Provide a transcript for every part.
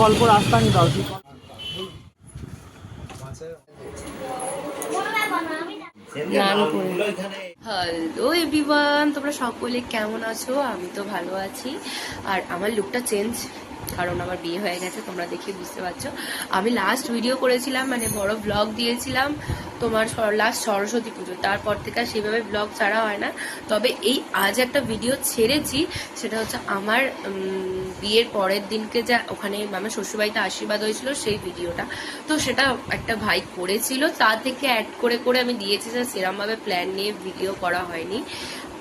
অল্প রাস্তা নিয়ে দাও। হ্যালো এভরিওয়ান, তোমরা সকলে কেমন আছো? আমি তো ভালো আছি। আর আমার লুকটা চেঞ্জ, কারণ আমার বিয়ে হয়ে গেছে, তোমরা দেখে বুঝতে পারছো। আমি লাস্ট ভিডিও করেছিলাম, মানে বড় ব্লগ দিয়েছিলাম তোমার লাস্ট সরস্বতী পুজো, তারপর থেকে সেভাবে ব্লগ ছাড়া হয় না। তবে এই আজ একটা ভিডিও ছেড়েছি, সেটা হচ্ছে আমার বিয়ের পরের দিনকে যা ওখানে আমার শ্বশুরবাড়িতে আশীর্বাদ হয়েছিল সেই ভিডিওটা। তো সেটা একটা ভাই করেছিল, তা থেকে অ্যাড করে করে আমি দিয়েছি, সেরকমভাবে প্ল্যান নিয়ে ভিডিও করা হয়নি।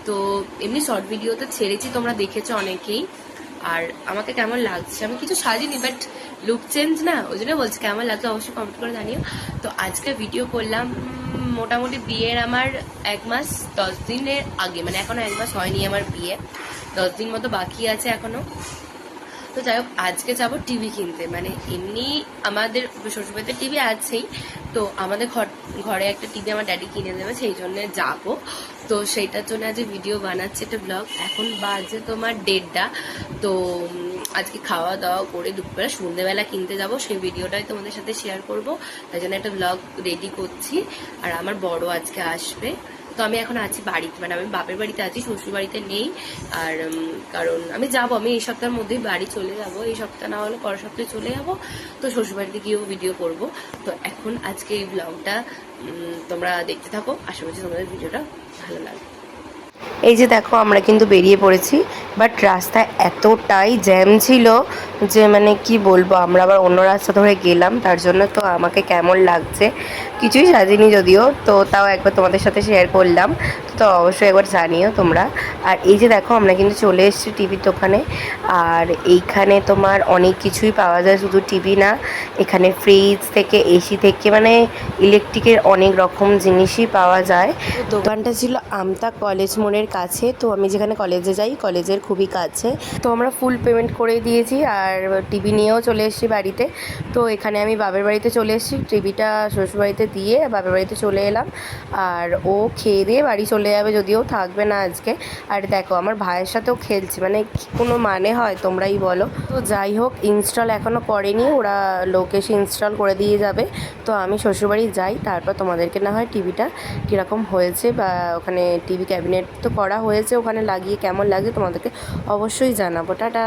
তো এমনি শর্ট ভিডিওতে ছেড়েছি, তোমরা দেখেছো অনেকেই। আর আমাকে কেমন লাগছে, আমি কিছু সাজিনি, বাট লুক চেঞ্জ না, ওই জন্য বলছি কেমন লাগছে অবশ্যই কমেন্ট করে জানিও। তো আজকে ভিডিও করলাম মোটামুটি বিয়ের আমার 1 মাস 10 দিনের আগে, মানে এখনো 1 মাস হয়নি আমার বিয়ে, 10 দিন মতো বাকি আছে এখনো। তো যাই হোক, আজকে যাবো টিভি কিনতে। মানে এমনি আমাদের শ্বশুরবাড়িতে টিভি আছেই, তো আমাদের ঘরে একটা টিভি আমার ড্যাডি কিনে দেবে, সেই জন্য যাবো। তো সেইটার জন্য আজ ভিডিও বানাচ্ছি, একটা ব্লগ। এখন বাজে তোমার 1:30। তো আজকে খাওয়া দাওয়া করে দুপুরে সন্ধ্যেবেলা কিনতে যাব, সেই ভিডিওটাই তোমাদের সাথে শেয়ার করব। তাই জন্য একটা ব্লগ রেডি করছি। আর আমার বড় আজকে আসবে। তো আমি এখন আছি বাড়িতে, মানে আমি বাপের বাড়িতে আছি, শ্বশুর বাড়িতে নেই। আর কারণ আমি যাবো, আমি এই সপ্তাহের মধ্যেই বাড়ি চলে যাব, এই সপ্তাহ না হলে পরের সপ্তাহে চলে যাব। তো শ্বশুর বাড়িতে গিয়েও ভিডিও করব। তো এখন আজকে এই ব্লগটা তোমরা দেখতে থাকো, আশা করছি তোমাদের ভিডিওটা ভালো লাগবে। এই যে দেখো, আমরা কিন্তু বেরিয়ে পড়েছি, বাট রাস্তায় এতটাই জ্যাম ছিল যে মানে কি বলবো, আমরা আবার অন্য রাস্তা ধরে গেলাম, তার জন্য তো আমাকে কেমন লাগছে কিছুই সাজিনি যদিও, তো তাও একবার তোমাদের সাথে শেয়ার করলাম। তো অবশ্যই একবার জানিও তোমরা। আর এই যে দেখো, আমরা কিন্তু চলে এসেছি টিভির দোকানে। আর এইখানে তোমার অনেক কিছুই পাওয়া যায়, শুধু টিভি না, এখানে ফ্রিজ থেকে এসি থেকে মানে ইলেকট্রিকের অনেক রকম জিনিসই পাওয়া যায়। দোকানটা ছিল আমতা কলেজ মোড়ের কাছে, তো আমি যেখানে কলেজে যাই কলেজের খুবই কাছে। তো আমরা ফুল পেমেন্ট করে দিয়েছি আর টিভি নিয়েও চলে এসেছি বাড়িতে। তো এখানে আমি বাপের বাড়িতে চলে এসেছি, টিভিটা শ্বশুরবাড়িতে দিয়ে বাপের বাড়িতে চলে এলাম। আর ও খেয়ে দিয়ে বাড়ি চলে যাবে, যদিও থাকবে না আজকে। আর দেখো, আমার ভাইয়ের সাথেও খেলছে, মানে কোনো মানে হয় তোমরাই বলো। তো যাই হোক, ইনস্টল এখনও করেনি, ওরা লোক এসে ইনস্টল করে দিয়ে যাবে। তো আমি শ্বশুরবাড়ি যাই, তারপর তোমাদেরকে না হয় টিভিটা কীরকম হয়েছে বা ওখানে টিভি ক্যাবিনেট তো করা হয়েছে, ওখানে লাগিয়ে কেমন লাগে তোমাদেরকে অবশ্যই জানাবো। টাটা।